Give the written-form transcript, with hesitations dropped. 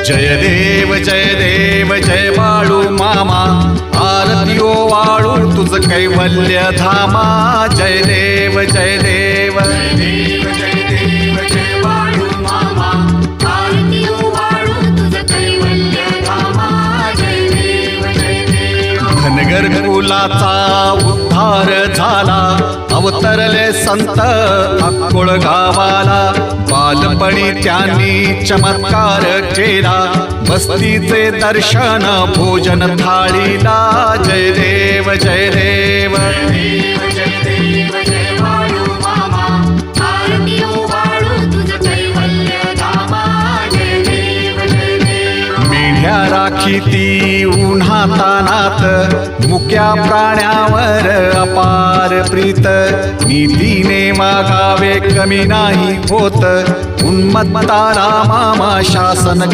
जय देव जय बाळू मामा, आरती वाळू तुझ कैवल्य धामा। जय देव जय देव जय देव जय देव जय बाळू मामा, आरती वाळू तुझ कैवल्य धामा। जय देव जय देव। धनगर कुलाचा उद्धार झाला, अवतरले संत अक्कोळ गावाला। बालपणी त्यांनी चमत्कार केला, बस्तीचे दर्शन भोजन थाळीला। जय देव जय देव जय देव जय देव जय बाळू मामा, आरती वाळू तुझ कैवल्य धामा। जय देव जय देव। मेढ्या राखीती उन्हातानात, मुक्या प्राण्यावर अपार प्रीत। नीतीने वागावे कमी नाही होत, उन्मत्ताला मामा शासन